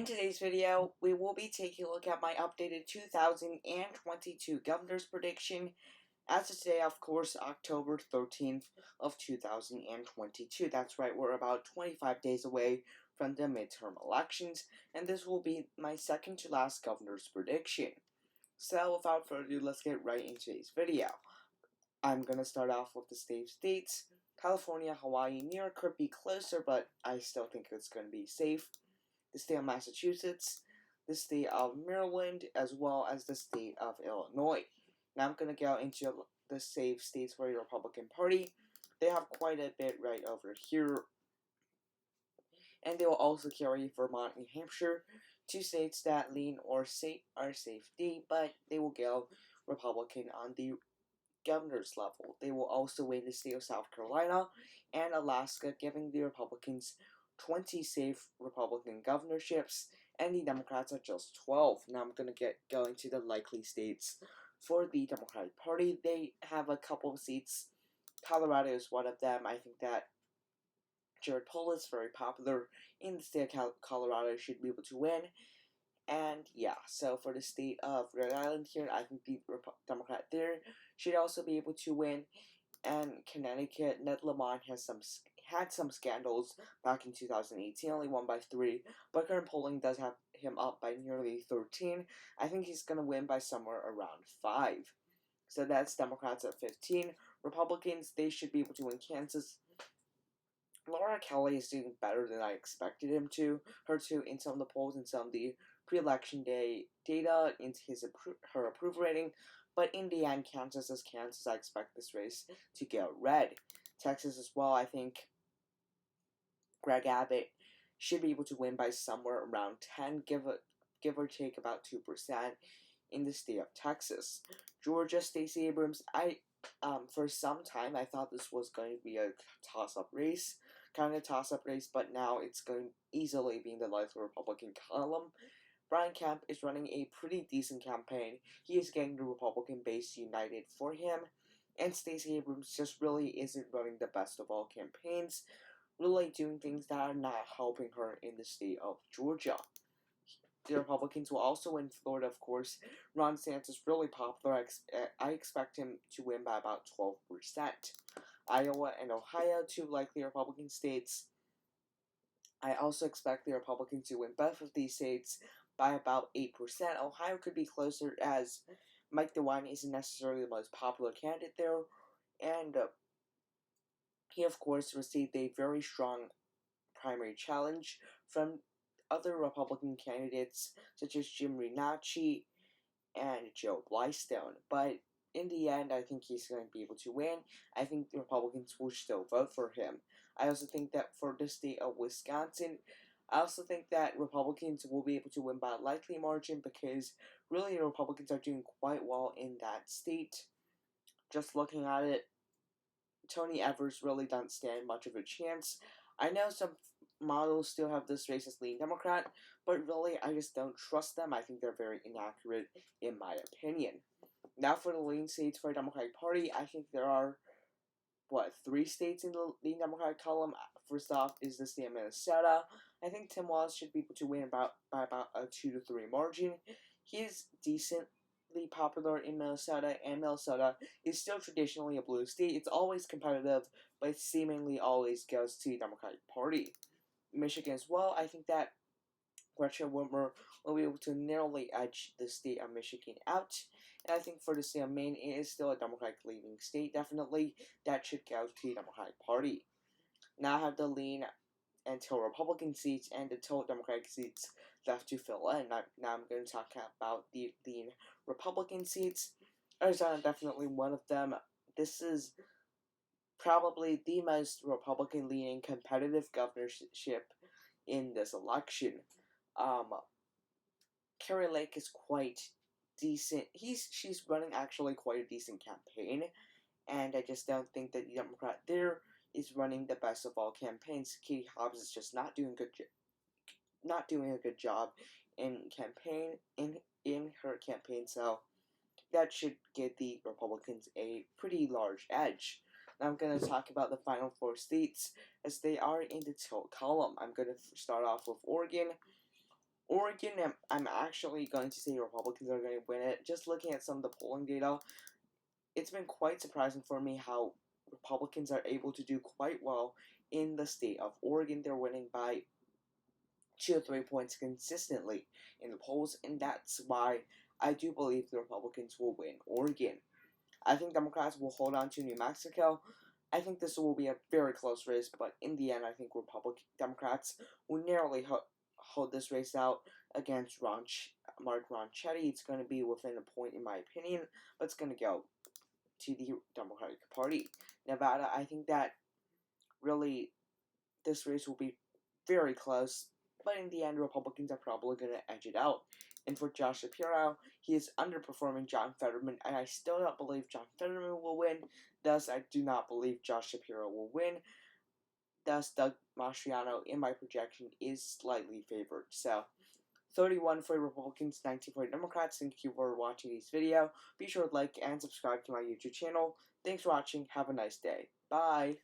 In today's video, we will be taking a look at my updated 2022 governor's prediction as of today, of course, October 13th of 2022. That's right, we're about 25 days away from the midterm elections, and this will be my second to last governor's prediction. So without further ado, let's get right into today's video. I'm going to start off with the states. California, Hawaii, New York could be closer, but I still think it's going to be safe. The state of Massachusetts, the state of Maryland, as well as the state of Illinois. Now I'm going to go into the safe states for the Republican Party. They have quite a bit right over here. And they will also carry Vermont and New Hampshire, two states that lean or are safety, but they will go Republican on the governor's level. They will also win the state of South Carolina and Alaska, giving the Republicans 20 safe Republican governorships, and the Democrats are just 12. Now I'm going to go into the likely states for the Democratic Party. They have a couple of seats. Colorado is one of them. I think that Jared Polis is very popular in the state of Colorado, should be able to win. And yeah, so for the state of Rhode Island here, I think the Democrat there should also be able to win. And Connecticut, Ned Lamont had some scandals back in 2018, only won by 3, but current polling does have him up by nearly 13. I think he's going to win by somewhere around 5. So that's Democrats at 15. Republicans, they should be able to win Kansas. Laura Kelly is doing better than I expected her to in some of the polls and some of the pre-election day data into her approval rating. But in the end, Kansas is Kansas. I expect this race to go red. Texas as well, I think Greg Abbott should be able to win by somewhere around 10, give or take about 2% in the state of Texas. Georgia, Stacey Abrams, for some time I thought this was going to be a toss-up race, but now it's going to easily be in the likely Republican column. Brian Kemp is running a pretty decent campaign. He is getting the Republican base united for him. And Stacey Abrams just really isn't running the best of all campaigns, really doing things that are not helping her in the state of Georgia. The Republicans will also win Florida, of course. Ron DeSantis is really popular. I expect him to win by about 12%. Iowa and Ohio, two likely Republican states. I also expect the Republicans to win both of these states by about 8%. Ohio could be closer as Mike DeWine isn't necessarily the most popular candidate there, and he, of course, received a very strong primary challenge from other Republican candidates such as Jim Renacci and Joe Blystone. But in the end, I think he's going to be able to win. I think the Republicans will still vote for him. I also think that for the state of Wisconsin, I also think that Republicans will be able to win by a likely margin because really the Republicans are doing quite well in that state. Just looking at it, Tony Evers really doesn't stand much of a chance. I know some models still have this race as leading Democrat, but really I just don't trust them. I think they're very inaccurate in my opinion. Now for the leading states for the Democratic Party, I think there are 3 states in the leading Democratic column. First off is the state of Minnesota. I think Tim Walz should be able to win by about a 2-3 margin. He is decently popular in Minnesota, and Minnesota is still traditionally a blue state. It's always competitive, but it seemingly always goes to the Democratic Party. Michigan as well, I think that Gretchen Whitmer will be able to narrowly edge the state of Michigan out. And I think for the state of Maine, it is still a Democratic leading state, definitely. That should go to the Democratic Party. Now I have the lean until Republican seats and until Democratic seats left to fill in. Now I'm going to talk about the lean Republican seats. Arizona definitely one of them. This is probably the most Republican-leaning competitive governorship in this election. Kari Lake is quite decent. She's running actually quite a decent campaign, and I just don't think that the Democrat there is running the best of all campaigns. Katie Hobbs is just not doing a good job in her campaign, so that should give the Republicans a pretty large edge. Now I'm going to talk about the final 4 states as they are in the tilt column. I'm going to start off with Oregon. Oregon, I'm actually going to say Republicans are going to win it. Just looking at some of the polling data, it's been quite surprising for me how Republicans are able to do quite well in the state of Oregon. They're winning by 2 or 3 points consistently in the polls, and that's why I do believe the Republicans will win Oregon. I think Democrats will hold on to New Mexico. I think this will be a very close race, but in the end, I think Democrats will narrowly hold this race out against Mark Ronchetti. It's going to be within a point, in my opinion, but it's going to go to the Democratic Party. Nevada, I think that really this race will be very close, but in the end, Republicans are probably going to edge it out. And for Josh Shapiro, he is underperforming John Fetterman, and I still don't believe John Fetterman will win. Thus, I do not believe Josh Shapiro will win. Thus, Doug Mastriano, in my projection, is slightly favored. So, 31 for Republicans, 19 for Democrats. Thank you for watching this video. Be sure to like and subscribe to my YouTube channel. Thanks for watching. Have a nice day. Bye.